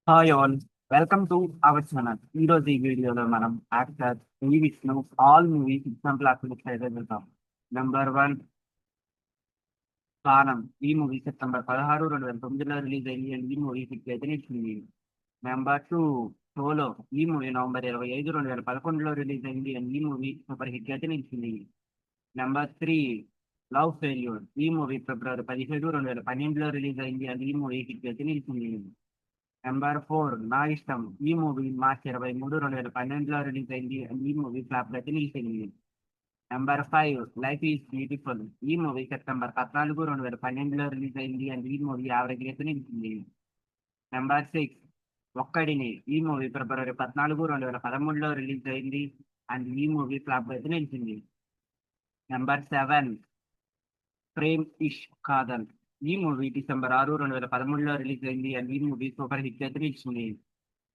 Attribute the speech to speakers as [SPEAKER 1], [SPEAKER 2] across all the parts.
[SPEAKER 1] Hi all, welcome to our channel. ఈ రోజు ఈ వీడియోలో మనం actor Shri Vishnu all movie example articles అయితే వెళ్తాం. నెంబర్ 1 కానం. ఈ మూవీ సెప్టెంబర్ 16, 2009లో రిలీజ్ అయింది అండ్ ఈ మూవీ హిట్ అయితే నిలిచింది. Number 2 Solo. ఈ మూవీ నవంబర్ 25, 2011లో రిలీజ్ అయింది అండ్ ఈ మూవీ సూపర్ హిట్ అయితే నిలిచింది. Number 3 love failure. ఈ మూవీ ఫిబ్రవరి 17, 2012లో రిలీజ్ అయింది అండ్ ఈ మూవీ హిట్ అయితే నిలిచింది. నెంబర్ 4 నా ఇష్టం. ఈ మూవీ మార్చి 23, 2012లో రిలీజ్ అయింది అండ్ ఈ మూవీ ఫ్లాప్ అయితే నిలిచింది. Number 5 life is beautiful. ఈ మూవీ సెప్టెంబర్ 14, 2012లో రిలీజ్ అయింది అండ్ ఈ మూవీ యావరేజ్ అయితే నిలిచింది. నెంబర్ 6 ఒక్కడిని. ఈ మూవీ ఫిబ్రవరి 14, 2013లో రిలీజ్ అయింది అండ్ ఈ మూవీ ఫ్లాప్ అయితే నిలిచింది. నెంబర్ 7 ప్రేమ్ ఇష్ కాదల్. ఈ మూవీ డిసెంబర్ 6, 2013లో రిలీజ్ అయింది అండ్ ఈ మూవీ సూపర్ హిట్ అయితే నిలిచింది.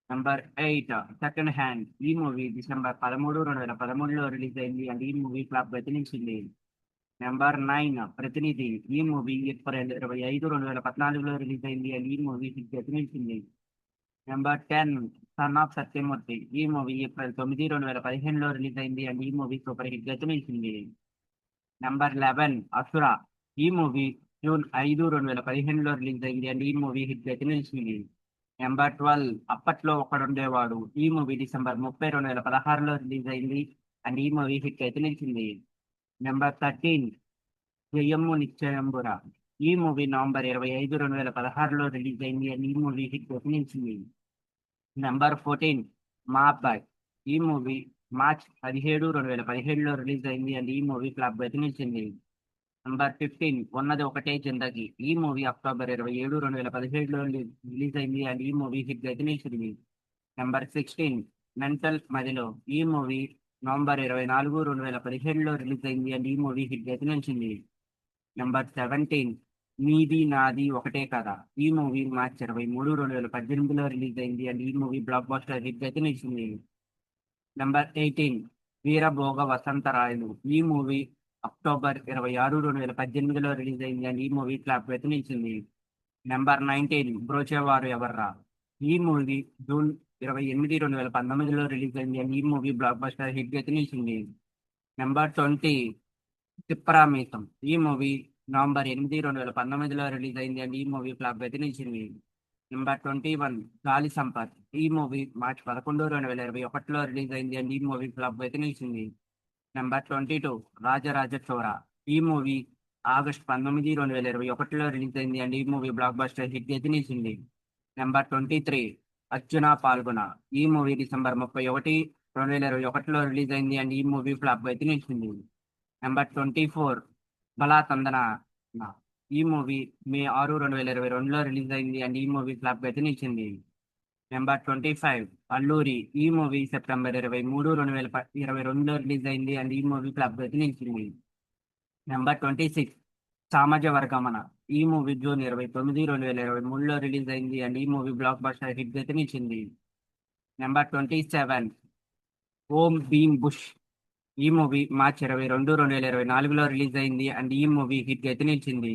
[SPEAKER 1] Number 8 second hand. ఈ మూవీ డిసెంబర్ 13, 2013లో రిలీజ్ అయింది అండ్ ఈ మూవీ ఫ్లాప్ అయితే నిలిచింది. నెంబర్ 9 ప్రతినిధి. ఈ మూవీ ఏప్రిల్ 25, 2014లో రిలీజ్ అయింది అండ్ ఈ మూవీ హిట్ అయితే నిలిచింది. Number 10 son of Satyamurthy. ఈ మూవీ ఏప్రిల్ 9, 2015లో రిలీజ్ అయింది అండ్ ఈ మూవీ సూపర్ హిట్ అయితే నిలిచింది. నెంబర్ 11 అసుర. ఈ మూవీ జూన్ 5, 2015లో రిలీజ్ అయింది అండ్ ఈ మూవీ హిట్ అయితే నిలిచింది. నెంబర్ 12 అప్పట్లో ఒకడుండేవాడు. ఈ మూవీ డిసెంబర్ 30, 2016లో రిలీజ్ అయింది అండ్ ఈ మూవీ హిట్ అయితే నిలిచింది. నెంబర్ 13 జయమ్ము నిశ్చయంబుర. ఈ మూవీ నవంబర్ 25, 2016లో రిలీజ్ అయింది అండ్ ఈ మూవీ హిట్ అయితే నిలిచింది. నెంబర్ 14 మా అబ్బాయి. ఈ మూవీ మార్చ్ 17, 2017లో రిలీజ్ అయింది అండ్ ఈ మూవీ ఫ్లాప్ అయితే నిలిచింది. నంబర్ 15 ఉన్నది ఒకటే జిందగీ. ఈ మూవీ అక్టోబర్ 27, 2017లో రిలీజ్ అయింది అండ్ ఈ మూవీ హిట్ అయితే నిలిచింది. నెంబర్ 16 మెంటల్ మదిలో. ఈ మూవీ నవంబర్ 24, 2017లో రిలీజ్ అయింది అండ్ ఈ మూవీ హిట్ అయితే నిలిచింది. నెంబర్ 17 నీది నాది ఒకటే కదా. ఈ మూవీ మార్చ్ 23, 2018లో రిలీజ్ అయింది అండ్ ఈ మూవీ బ్లాక్ బస్టర్ హిట్ అయితే నిలిచింది. నెంబర్ 18 వీరభోగ వసంతరాయలు. ఈ మూవీ అక్టోబర్ 26, 2018లో రిలీజ్ అయింది అండ్ ఈ మూవీ ఫ్లాప్ అయితే నిలిచింది. నెంబర్ 19 బ్రోచేవారు ఎవర్రా. ఈ మూవీ జూన్ 28, 2019లో రిలీజ్ అయింది అండ్ ఈ మూవీ బ్లాక్ బస్టర్ హిట్ అయితే నిలిచింది. నెంబర్ 20 తిప్పరామీసం. ఈ మూవీ నవంబర్ 8, 2019లో రిలీజ్ అయింది అండ్ ఈ మూవీ ఫ్లాప్ అయితే నిలిచింది. నెంబర్ 21 గాలి సంపత్. ఈ మూవీ మార్చ్ 11, 2021లో రిలీజ్ అయింది అండ్ ఈ మూవీ ఫ్లాప్ అయితే నిలిచింది. నెంబర్ 22 రాజరాజ చోర. ఈ మూవీ ఆగస్ట్ 19, 2021లో రిలీజ్ అయింది అండ్ ఈ మూవీ బ్లాక్ బస్టర్ హిట్ అయితే నిలిచింది. నెంబర్ 23 అర్జున పాల్గొన. ఈ మూవీ డిసెంబర్ 31, 2021లో రిలీజ్ అయింది అండ్ ఈ మూవీ ఫ్లాప్ అయితే నిలిచింది. నెంబర్ 24 బలా తందన. ఈ మూవీ మే 6, 2022లో రిలీజ్ అయింది అండ్ ఈ మూవీ ఫ్లాప్ అయితే నిలిచింది. నెంబర్ 25 అల్లూరి. ఈ మూవీ సెప్టెంబర్ 23, 2022లో రిలీజ్ అయింది అండ్ ఈ మూవీ ఫ్లాప్ అయితే నిలిచింది. నెంబర్ 26 సామాజ వర్గమన. ఈ మూవీ జూన్ 29, 2023లో రిలీజ్ అయింది అండ్ ఈ మూవీ బ్లాక్ బస్టర్ హిట్ అయితే నిలిచింది. నెంబర్ 27 ఓం భీమ్ బుష్. ఈ మూవీ మార్చ్ 22, 2024లో రిలీజ్ అయింది అండ్ ఈ మూవీ హిట్ అయితే నిలిచింది.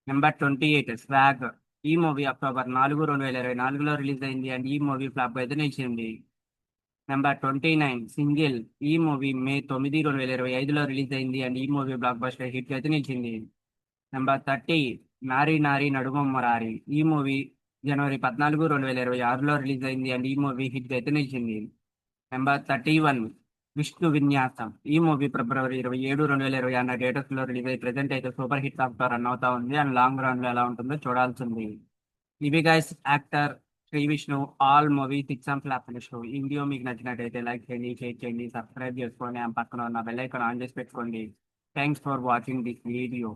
[SPEAKER 1] Number 28 swag. ఈ మూవీ అక్టోబర్ 4, 2024లో రిలీజ్ అయింది అండ్ ఈ మూవీ ఫ్లాప్ అయితే నిలిచింది. Number 29 single. ఈ మూవీ మే 9, 2025లో రిలీజ్ అయింది అండ్ ఈ మూవీ బ్లాక్ బస్టర్ హిట్ అయితే నిలిచింది. నెంబర్ 30 నారీ నారీ నడుమ మురారి. ఈ మూవీ జనవరి 14, 2026లో రిలీజ్ అయింది అండ్ ఈ మూవీ హిట్ అయితే నిలిచింది. నెంబర్ 31 విష్ణు విన్యాసం. ఈ మూవీ ఫిబ్రవరి 27, 2026 డేటస్ లో రిలీజ్ అయ్యి ప్రెసెంట్ అయితే సూపర్ హిట్ టాప్ రన్ అవుతా ఉంది అండ్ లాంగ్ రన్ లో ఎలా ఉంటుందో చూడాల్సింది. ఇవి guys actor Shri Vishnu all movies example show. ఈ వీడియో మీకు నచ్చినట్టయితే లైక్ చేయండి, షేర్ చేయండి, సబ్స్క్రైబ్ చేసుకోండి, ఆ పక్కన ఉన్న బెల్ ఐకాన్ ఆన్ చేసి పెట్టుకోండి. Thanks for watching this video.